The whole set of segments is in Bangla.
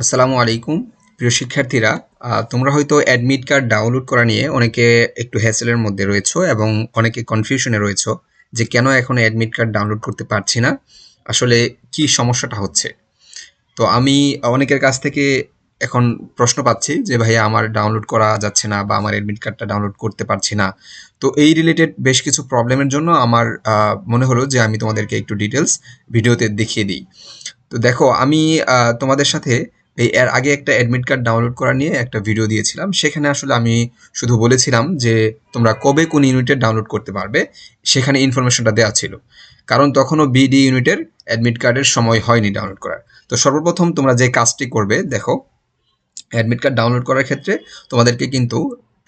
আসসালামু আলাইকুম প্রিয় শিক্ষার্থীরা, তোমরা হয়তো অ্যাডমিট কার্ড ডাউনলোড করা নিয়ে অনেকে একটু হ্যাসেলের মধ্যে রয়েছো এবং অনেকে কনফিউশনে রয়েছো যে কেন এখনো অ্যাডমিট কার্ড ডাউনলোড করতে পারছি না, আসলে কি সমস্যাটা হচ্ছে। তো আমি অনেকের কাছ থেকে এখন প্রশ্ন পাচ্ছি যে ভাইয়া আমার ডাউনলোড করা যাচ্ছে না বা আমার অ্যাডমিট কার্ডটা ডাউনলোড করতে পারছি না। তো এই রিলেটেড বেশ কিছু প্রবলেমের জন্য আমার মনে হলো যে আমি তোমাদেরকে একটু ডিটেলস ভিডিওতে দেখিয়ে দিই। তো দেখো, আমি তোমাদের সাথে এর আগে একটা অ্যাডমিট কার্ড ডাউনলোড করা নিয়ে একটা ভিডিও দিয়েছিলাম। সেখানে আসলে আমি শুধু বলেছিলাম যে তোমরা কবে কোন ইউনিটের ডাউনলোড করতে পারবে, সেখানে ইনফরমেশনটা দেওয়া ছিল। কারণ তখনও বিডি ইউনিটের অ্যাডমিট কার্ডের সময় হয়নি ডাউনলোড করার। তো সর্বপ্রথম তোমরা যে কাজটি করবে, দেখো, অ্যাডমিট কার্ড ডাউনলোড করার ক্ষেত্রে তোমাদেরকে কিন্তু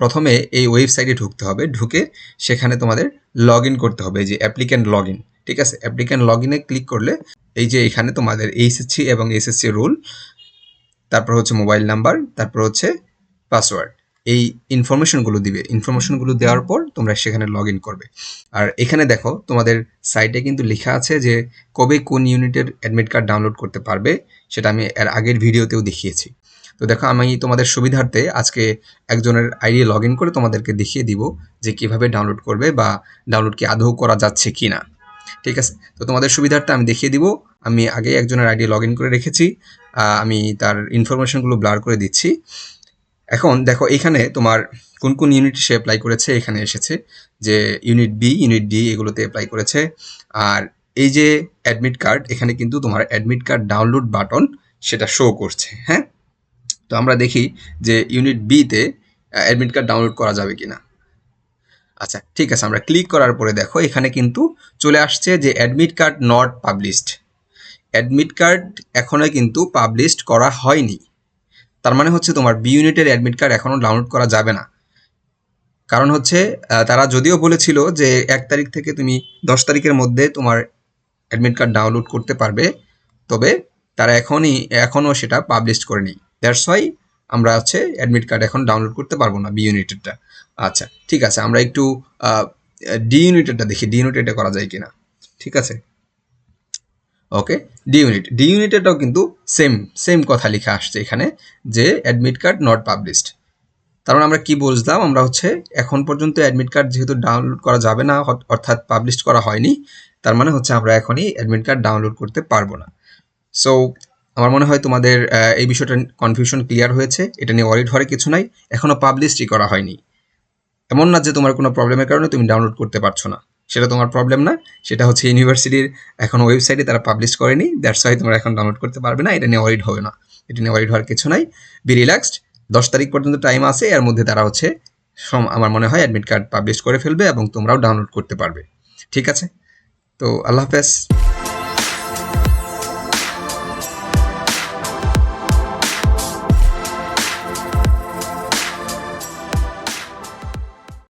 প্রথমে এই ওয়েবসাইটে ঢুকতে হবে। ঢুকে সেখানে তোমাদের লগ ইন করতে হবে, এই যে অ্যাপ্লিক্যান্ট লগ ইন। ঠিক আছে, অ্যাপ্লিক্যান্ট লগ ইনে ক্লিক করলে এই যে এখানে তোমাদের এইচএসসি এবং এসএসসি রুল, তারপর হচ্ছে মোবাইল নাম্বার, তারপর হচ্ছে পাসওয়ার্ড, এই ইনফরমেশনগুলো দিবে। ইনফরমেশনগুলো দেওয়ার পর তোমরা সেখানে লগ ইন করবে। আর এখানে দেখো তোমাদের সাইটে কিন্তু লেখা আছে যে কবে কোন ইউনিটের অ্যাডমিট কার্ড ডাউনলোড করতে পারবে, সেটা আমি এর আগের ভিডিওতেও দেখিয়েছি। তো দেখো, আমি তোমাদের সুবিধার্থে আজকে একজনের আইডি লগ ইন করে তোমাদেরকে দেখিয়ে দিব যে কিভাবে ডাউনলোড করবে বা ডাউনলোড কি আদৌ করা যাচ্ছে কি না। ঠিক আছে, তো তোমাদের সুবিধার্থে আমি দেখিয়ে দিব। আমি আগে একজনের আইডি লগ ইন করে রেখেছি, আমি তার ইনফরমেশনগুলো ব্লার করে দিচ্ছি। এখন দেখো এখানে তোমার কোন কোন ইউনিটে সে অ্যাপ্লাই করেছে এখানে এসেছে, যে ইউনিট বি, ইউনিট ডি এগুলোতে অ্যাপ্লাই করেছে। আর এই যে অ্যাডমিট কার্ড, এখানে কিন্তু তোমার অ্যাডমিট কার্ড ডাউনলোড বাটন সেটা শো করছে। হ্যাঁ, তো আমরা দেখি যে ইউনিট বিতে অ্যাডমিট কার্ড ডাউনলোড করা যাবে কিনা। আচ্ছা, ঠিক আছে, আমরা ক্লিক করার পরে দেখো এখানে কিন্তু চলে আসছে যে admit card not published. Admit card এখনো কিন্তু পাবলিশড করা হয়নি। তার মানে হচ্ছে তোমার বি ইউনিটের অ্যাডমিট কার্ড এখনো ডাউনলোড করা যাবে না। কারণ হচ্ছে তারা যদিও বলেছিল যে 1 তারিখ থেকে তুমি 10 তারিখের মধ্যে তোমার অ্যাডমিট কার্ড ডাউনলোড করতে পারবে, তবে তারা এখনও সেটা পাবলিশ করেনি। দ্যাটস ওয়াই আমরা হচ্ছে অ্যাডমিট কার্ড এখন ডাউনলোড করতে পারবো না বি ইউনিটেরটা। আচ্ছা, ঠিক আছে, আমরা একটু ডি ইউনিটেরটা দেখি, ডি ইউনিটেরটা করা যায় কিনা। ঠিক আছে, ওকে, ডি ইউনিটেরটাও কিন্তু সেম সেম কথা লেখা আসছে এখানে যে অ্যাডমিট কার্ড নট পাবলিশড। তার মানে আমরা কি বুঝলাম, আমরা হচ্ছে এখন পর্যন্ত অ্যাডমিট কার্ড যেহেতু ডাউনলোড করা যাবে না, অর্থাৎ পাবলিশ করা হয়নি, তার মানে হচ্ছে আমরা এখনই অ্যাডমিট কার্ড ডাউনলোড করতে পারবো না। সো আমার মনে হয় তোমাদের এই বিষয়টা কনফিউশন ক্লিয়ার হয়েছে। এটা নিয়ে ওয়ারিড হওয়ার কিছু নাই, এখনো পাবলিশই করা হয়নি। এমন না যে তোমার কোনো প্রবলেমের কারণে তুমি ডাউনলোড করতে পারছো না, সেটা তোমার প্রবলেম না, সেটা হচ্ছে ইউনিভার্সিটির এখন ওয়েবসাইটে তারা পাবলিশ করেনি। দ্যাটস ওয়াই তোমরা এখন ডাউনলোড করতে পারবে না। এটা নিয়ে ওয়ারিড হবে না, এটা নিয়ে ওয়ারিড হওয়ার কিছু নাই। বি রিল্যাক্সড, 10 তারিখ পর্যন্ত টাইম আছে, এর মধ্যে তারা হচ্ছে আমার মনে হয় অ্যাডমিট কার্ড পাবলিশ করে ফেলবে এবং তোমরাও ডাউনলোড করতে পারবে। ঠিক আছে, তো আল্লাহ হাফেজ।